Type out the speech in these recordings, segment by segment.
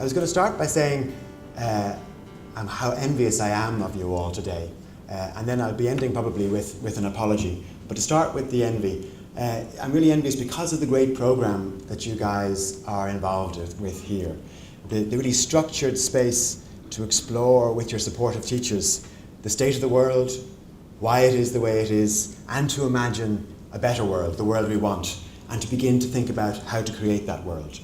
I was going to start by saying how envious I am of you all today, and then I'll be ending probably with an apology. But to start with the envy, I'm really envious because of the great program that you guys are involved with here. The really structured space to explore with your supportive teachers the state of the world, why it is the way it is, and to imagine a better world, the world we want, and to begin to think about how to create that world.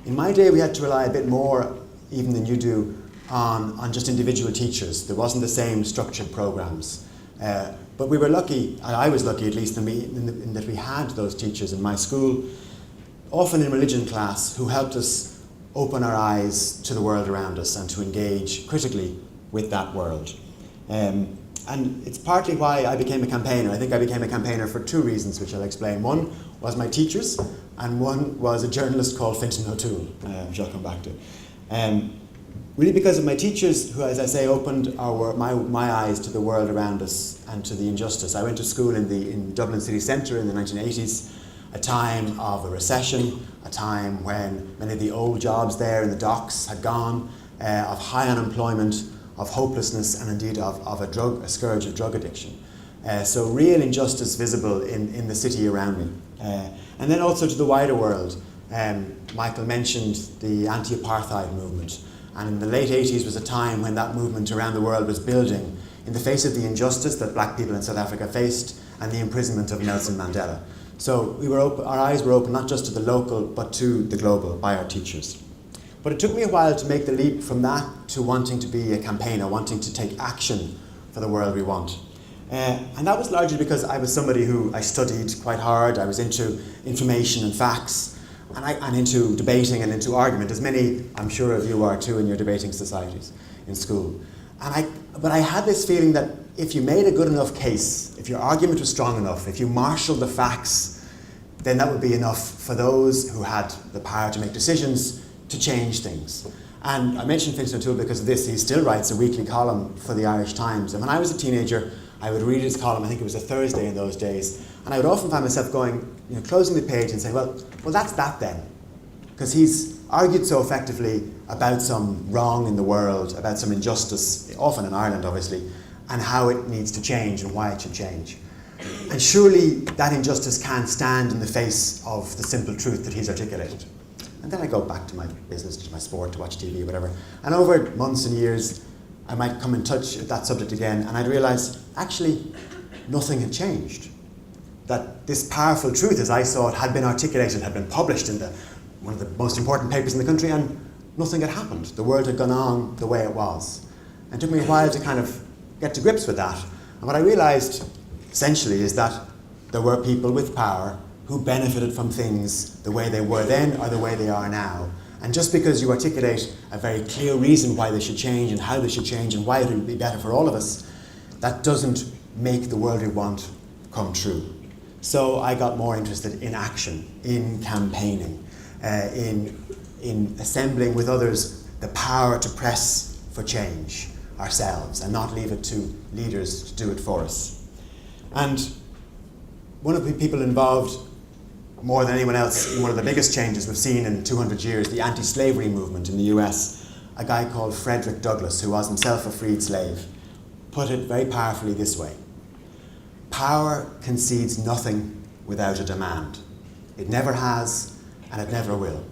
In my day, we had to rely a bit more, even than you do, on just individual teachers. There wasn't the same structured programs. But we were lucky, and I was lucky at least, in that we had those teachers in my school, often in religion class, who helped us open our eyes to the world around us and to engage critically with that world. And it's partly why I became a campaigner. I think I became a campaigner for two reasons, which I'll explain. One was my teachers, and one was a journalist called Fintan O'Toole, which I'll come back to. Really because of my teachers, who, as I say, opened my eyes to the world around us and to the injustice. I went to school in Dublin city centre in the 1980s, a time of a recession, a time when many of the old jobs there in the docks had gone, of high unemployment, of hopelessness, and indeed of a scourge of drug addiction. So real injustice visible in the city around me. And then also to the wider world. Michael mentioned the anti-apartheid movement. And in the late 80s was a time when that movement around the world was building in the face of the injustice that black people in South Africa faced and the imprisonment of Nelson Mandela. So our eyes were open not just to the local but to the global by our teachers. But it took me a while to make the leap from that to wanting to be a campaigner, wanting to take action for the world we want. And that was largely because I was somebody who I studied quite hard. I was into information and facts, and into debating and into argument, as many, I'm sure, of you are too in your debating societies in school. But I had this feeling that if you made a good enough case, if your argument was strong enough, if you marshalled the facts, then that would be enough for those who had the power to make decisions to change things. And I mentioned Fintan O'Toole because of this. He still writes a weekly column for the Irish Times. And when I was a teenager, I would read his column. I think it was a Thursday in those days. And I would often find myself going, closing the page and saying, well, that's that then. Because he's argued so effectively about some wrong in the world, about some injustice, often in Ireland, obviously, and how it needs to change and why it should change. And surely that injustice can't stand in the face of the simple truth that he's articulated. And then I go back to my business, to my sport, to watch TV, whatever. And over months and years, I might come in touch with that subject again, and I'd realise, actually, nothing had changed. That this powerful truth, as I saw it, had been articulated, had been published in one of the most important papers in the country, and nothing had happened. The world had gone on the way it was. And it took me a while to kind of get to grips with that. And what I realised, essentially, is that there were people with power who benefited from things the way they were then or the way they are now. And just because you articulate a very clear reason why they should change and how they should change and why it would be better for all of us, that doesn't make the world we want come true. So I got more interested in action, in campaigning, in assembling with others the power to press for change ourselves and not leave it to leaders to do it for us. And one of the people involved more than anyone else in one of the biggest changes we've seen in 200 years, the anti-slavery movement in the US, a guy called Frederick Douglass, who was himself a freed slave, put it very powerfully this way: power concedes nothing without a demand. It never has, and it never will.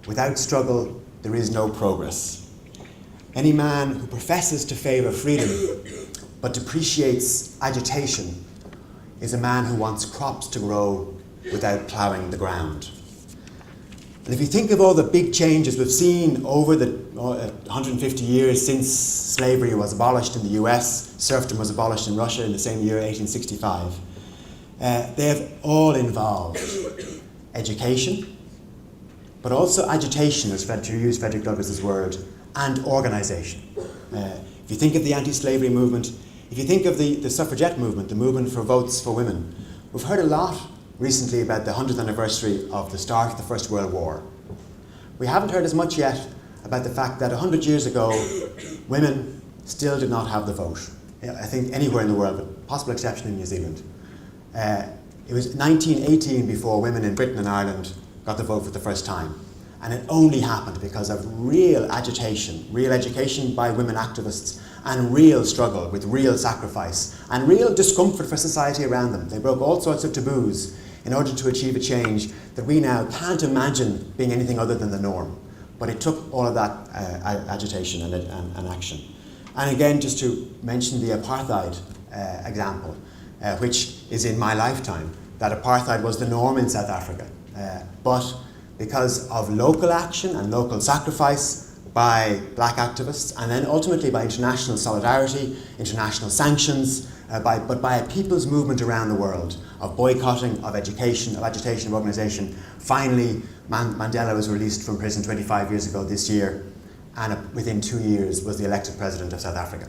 Without struggle, there is no progress. Any man who professes to favour freedom, but depreciates agitation, is a man who wants crops to grow without ploughing the ground. And if you think of all the big changes we've seen over the 150 years since slavery was abolished in the US, serfdom was abolished in Russia in the same year, 1865, they have all involved education, but also agitation, to use Frederick Douglass's word, and organisation. If you think of the anti-slavery movement, if you think of the suffragette movement, the movement for votes for women, we've heard a lot recently about the 100th anniversary of the start of the First World War. We haven't heard as much yet about the fact that 100 years ago, women still did not have the vote. I think anywhere in the world, with possible exception in New Zealand. It was 1918 before women in Britain and Ireland got the vote for the first time. And it only happened because of real agitation, real education by women activists, and real struggle with real sacrifice, and real discomfort for society around them. They broke all sorts of taboos in order to achieve a change that we now can't imagine being anything other than the norm. But it took all of that agitation and action. And again, just to mention the apartheid example, which is in my lifetime, that apartheid was the norm in South Africa. But because of local action and local sacrifice by black activists, and then ultimately by international solidarity, international sanctions, but by a people's movement around the world of boycotting, of education, of agitation, of organisation, finally Mandela was released from prison 25 years ago this year, and within 2 years was the elected president of South Africa.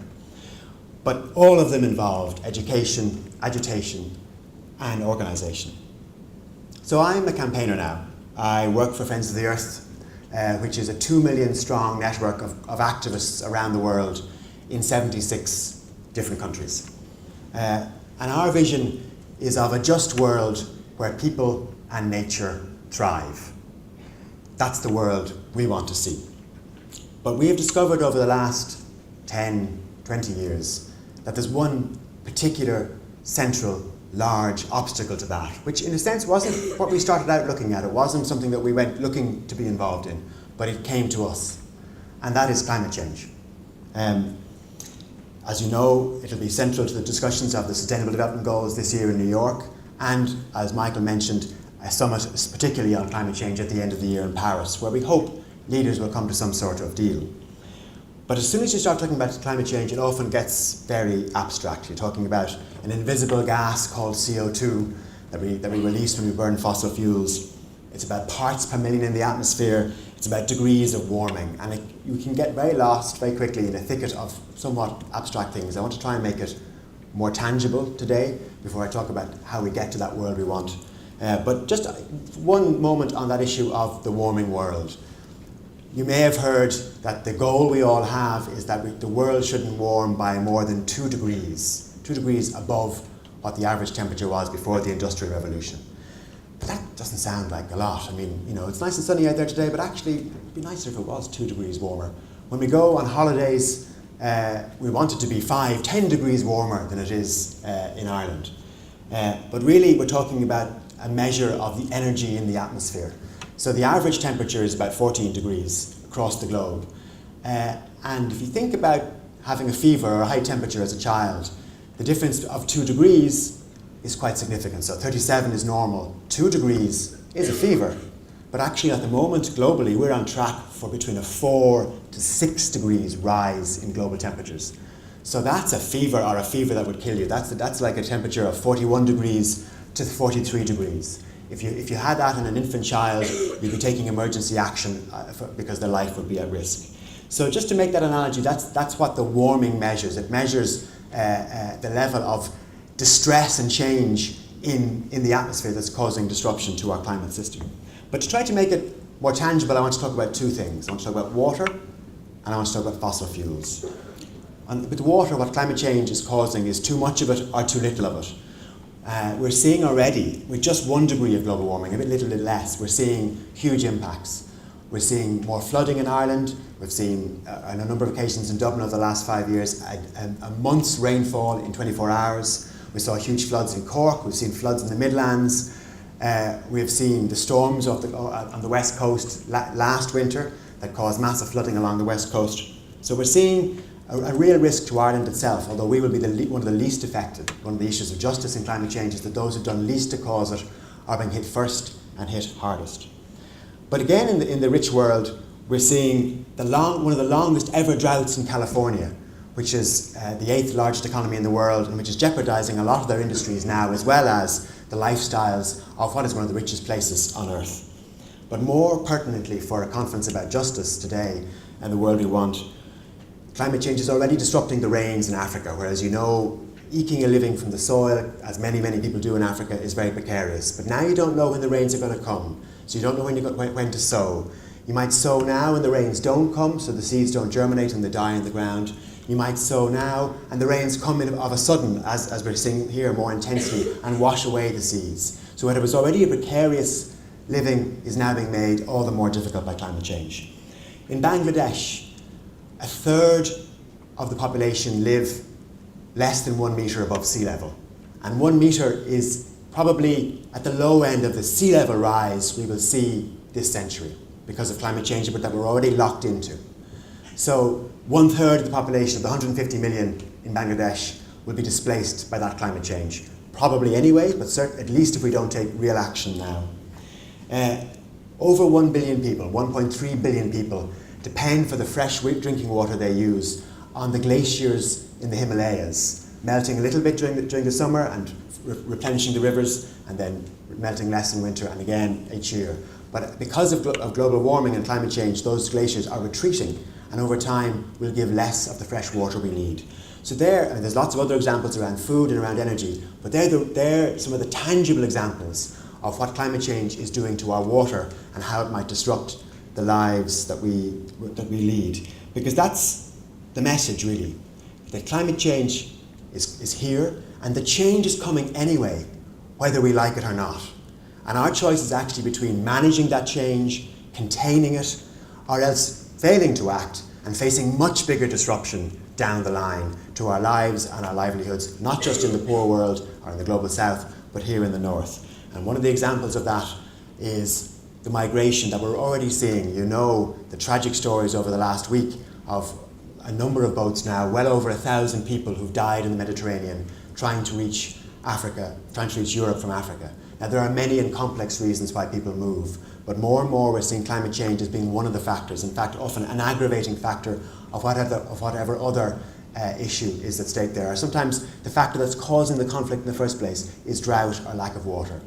But all of them involved education, agitation, and organisation. So I'm a campaigner now. I work for Friends of the Earth, which is a 2 million strong network of activists around the world in 76 different countries. And our vision is of a just world where people and nature thrive. That's the world we want to see. But we have discovered over the last 10, 20 years that there's one particular central large obstacle to that, which in a sense wasn't what we started out looking at. It wasn't something that we went looking to be involved in, but it came to us, and that is climate change. As you know, it'll be central to the discussions of the Sustainable Development Goals this year in New York, and as Michael mentioned, a summit particularly on climate change at the end of the year in Paris, where we hope leaders will come to some sort of deal. But as soon as you start talking about climate change, it often gets very abstract. You're talking about an invisible gas called CO2 that we release when we burn fossil fuels. It's about parts per million in the atmosphere. It's about degrees of warming. And you can get very lost very quickly in a thicket of somewhat abstract things. I want to try and make it more tangible today before I talk about how we get to that world we want. But just one moment on that issue of the warming world. You may have heard that the goal we all have is that the world shouldn't warm by more than 2 degrees above what the average temperature was before the Industrial Revolution. But that doesn't sound like a lot. I mean, you know, it's nice and sunny out there today, but actually it'd be nicer if it was 2 degrees warmer. When we go on holidays, we want it to be 5, 10 degrees warmer than it is in Ireland. But really we're talking about a measure of the energy in the atmosphere. So the average temperature is about 14 degrees across the globe. And if you think about having a fever or a high temperature as a child, the difference of 2 degrees is quite significant. So 37 is normal, 2 degrees is a fever. But actually at the moment, globally, we're on track for between a 4 to 6 degrees rise in global temperatures. So that's a fever, or a fever that would kill you. That's like a temperature of 41 degrees to 43 degrees. If you had that in an infant child, you'd be taking emergency action because their life would be at risk. So just to make that analogy, that's what the warming measures. It measures the level of distress and change in the atmosphere that's causing disruption to our climate system. But to try to make it more tangible, I want to talk about 2 things. I want to talk about water, and I want to talk about fossil fuels. With water, what climate change is causing is too much of it or too little of it. We're seeing already, with just 1 degree of global warming, a little bit less, we're seeing huge impacts. We're seeing more flooding in Ireland. We've seen, on a number of occasions in Dublin over the last 5 years, a month's rainfall in 24 hours. We saw huge floods in Cork. We've seen floods in the Midlands. We've seen the storms on the west coast last winter that caused massive flooding along the west coast. So we're seeing a real risk to Ireland itself, although we will be one of the least affected. One of the issues of justice in climate change is that those who've done least to cause it are being hit first and hit hardest. But again, in the rich world, we're seeing one of the longest ever droughts in California, which is the 8th largest economy in the world, and which is jeopardizing a lot of their industries now, as well as the lifestyles of what is one of the richest places on earth. But more pertinently for a conference about justice today and the world we want, climate change is already disrupting the rains in Africa, whereas you know, eking a living from the soil, as many people do in Africa, is very precarious. But now you don't know when the rains are going to come, so you don't know when to sow. You might sow now and the rains don't come, so the seeds don't germinate and they die in the ground. You might sow now and the rains come in of a sudden, as we're seeing here more intensely, and wash away the seeds. So it was already a precarious living is now being made all the more difficult by climate change. In Bangladesh, a third of the population live less than 1 metre above sea level. And 1 metre is probably at the low end of the sea level rise we will see this century because of climate change, but that we're already locked into. So 1/3 of the population of the 150 million in Bangladesh will be displaced by that climate change. Probably anyway, but at least if we don't take real action now. Over 1 billion people, 1.3 billion people, depend for the fresh drinking water they use on the glaciers in the Himalayas, melting a little bit during the summer and replenishing the rivers, and then melting less in winter and again each year. But because of global warming and climate change, those glaciers are retreating, and over time will give less of the fresh water we need. So there's lots of other examples around food and around energy, but they're some of the tangible examples of what climate change is doing to our water and how it might disrupt the lives that we lead. Because that's the message, really, that climate change is here, and the change is coming anyway, whether we like it or not. And our choice is actually between managing that change, containing it, or else failing to act and facing much bigger disruption down the line to our lives and our livelihoods, not just in the poor world or in the global south, but here in the north. And one of the examples of that is the migration that we're already seeing. You know the tragic stories over the last week of a number of boats now, well over 1,000 people who've died in the Mediterranean trying to reach Africa, trying to reach Europe from Africa. Now there are many and complex reasons why people move, but more and more we're seeing climate change as being one of the factors, in fact often an aggravating factor of whatever other issue is at stake there. Or sometimes the factor that's causing the conflict in the first place is drought or lack of water.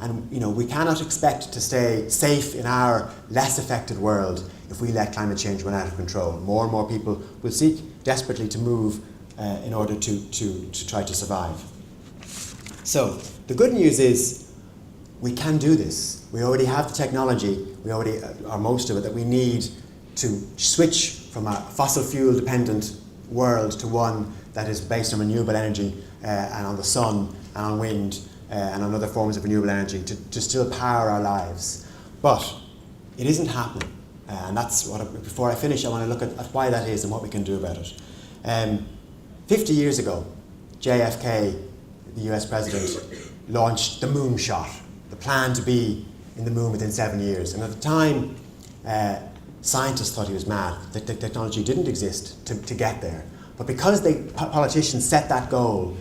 And we cannot expect to stay safe in our less affected world if we let climate change run out of control. More and more people will seek desperately to move in order to try to survive. So the good news is we can do this. We already have the technology, we already are most of it, that we need to switch from a fossil fuel dependent world to one that is based on renewable energy and on the sun and on wind and on other forms of renewable energy to still power our lives. But it isn't happening. And that's before I finish, I want to look at why that is and what we can do about it. 50 years ago, JFK, the US president, launched the moonshot, the plan to be in the moon within 7 years. And at the time, scientists thought he was mad. The technology didn't exist to get there. But because politicians set that goal,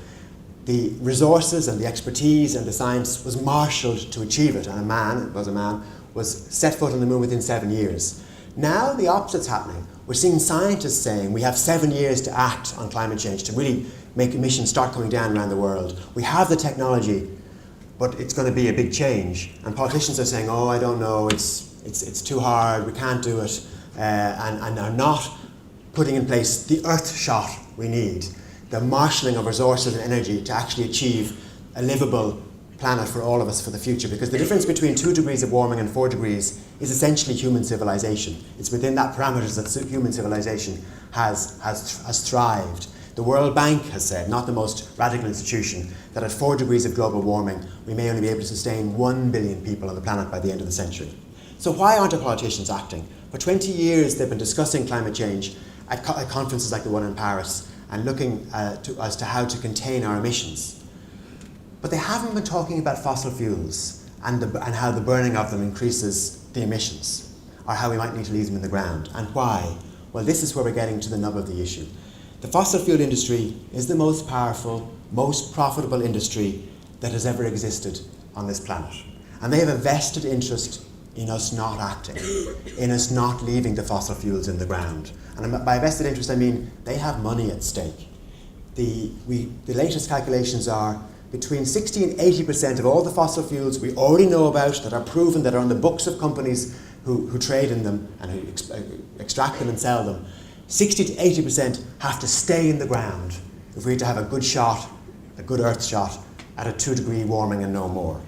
the resources and the expertise and the science was marshalled to achieve it, and a man was set foot on the moon within 7 years. Now the opposite's happening. We're seeing scientists saying we have 7 years to act on climate change, to really make emissions start coming down around the world. We have the technology, but it's going to be a big change. And politicians are saying, oh, I don't know, it's too hard, we can't do it, and are not putting in place the earth shot we need, the marshalling of resources and energy to actually achieve a livable planet for all of us for the future. Because the difference between 2 degrees of warming and 4 degrees is essentially human civilization. It's within that parameters that human civilization has thrived. The World Bank has said, not the most radical institution, that at 4 degrees of global warming, we may only be able to sustain 1 billion people on the planet by the end of the century. So why aren't our politicians acting? For 20 years, they've been discussing climate change at conferences like the one in Paris and looking as to how to contain our emissions. But they haven't been talking about fossil fuels and how the burning of them increases the emissions, or how we might need to leave them in the ground. And why? Well, this is where we're getting to the nub of the issue. The fossil fuel industry is the most powerful, most profitable industry that has ever existed on this planet. And they have a vested interest in us not acting, in us not leaving the fossil fuels in the ground. And by vested interest, I mean they have money at stake. The latest calculations are between 60 and 80% of all the fossil fuels we already know about, that are proven, that are on the books of companies who trade in them and who extract them and sell them, 60 to 80% have to stay in the ground if we're to have a good shot, a good earth shot, at a 2 degree warming and no more.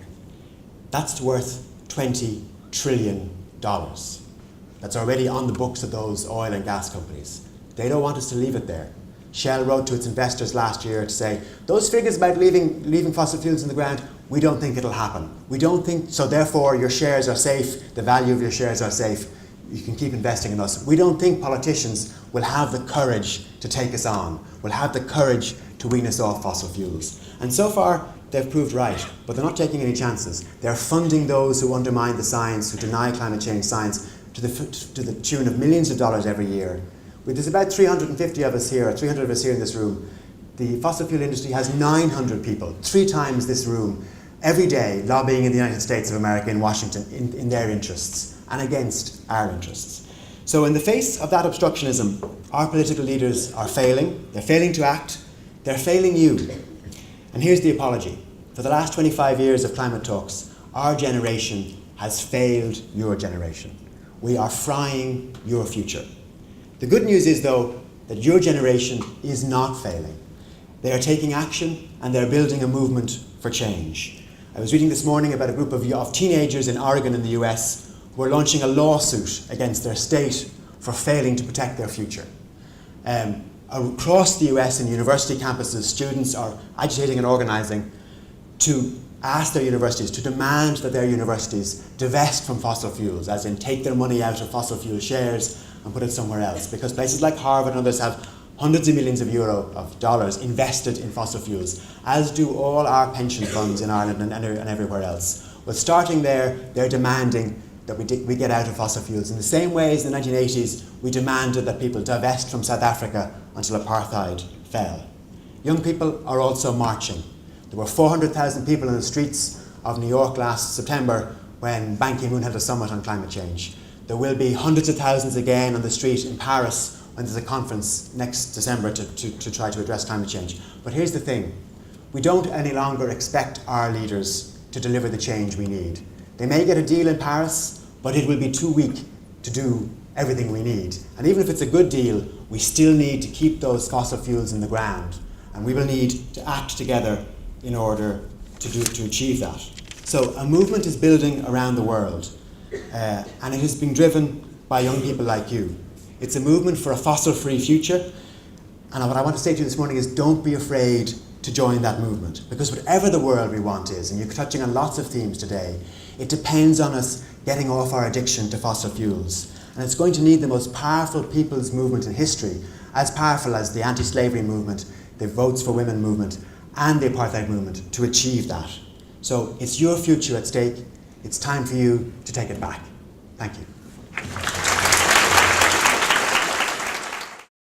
That's worth $20 trillion. That's already on the books of those oil and gas companies. They don't want us to leave it there. Shell wrote to its investors last year to say, those figures about leaving fossil fuels in the ground, we don't think it'll happen. We don't think, so therefore your shares are safe, the value of your shares are safe, you can keep investing in us. We don't think politicians will have the courage to take us on, will have the courage to wean us off fossil fuels. And so far, they've proved right, but they're not taking any chances. They're funding those who undermine the science, who deny climate change science, to the tune of millions of dollars every year. There's about 350 of us here, or 300 of us here in this room. The fossil fuel industry has 900 people, 3 times this room, every day lobbying in the United States of America, in Washington, in their interests and against our interests. So in the face of that obstructionism, our political leaders are failing. They're failing to act. They're failing you. And here's the apology. For the last 25 years of climate talks, our generation has failed your generation. We are frying your future. The good news is, though, that your generation is not failing. They are taking action and they're building a movement for change. I was reading this morning about a group of teenagers in Oregon in the US who are launching a lawsuit against their state for failing to protect their future. Across the US in university campuses, students are agitating and organising to ask their universities, to demand that their universities divest from fossil fuels, as in take their money out of fossil fuel shares and put it somewhere else, because places like Harvard and others have hundreds of millions of dollars invested in fossil fuels, as do all our pension funds in Ireland and everywhere else. Well, starting there, they're demanding that we get out of fossil fuels in the same way as in the 1980s we demanded that people divest from South Africa until apartheid fell. Young people are also marching. There were 400,000 people in the streets of New York last September when Ban Ki-moon held a summit on climate change. There will be hundreds of thousands again on the street in Paris when there's a conference next December to try to address climate change. But here's the thing. We don't any longer expect our leaders to deliver the change we need. They may get a deal in Paris, but it will be too weak to do everything we need. And even if it's a good deal, we still need to keep those fossil fuels in the ground. And we will need to act together in order to achieve that. So a movement is building around the world, and it is being driven by young people like you. It's a movement for a fossil-free future, and what I want to say to you this morning is don't be afraid to join that movement, because whatever the world we want is, and you're touching on lots of themes today, it depends on us getting off our addiction to fossil fuels. And it's going to need the most powerful people's movement in history, as powerful as the anti-slavery movement, the Votes for Women movement, and the apartheid movement to achieve that. So it's your future at stake. It's time for you to take it back. Thank you.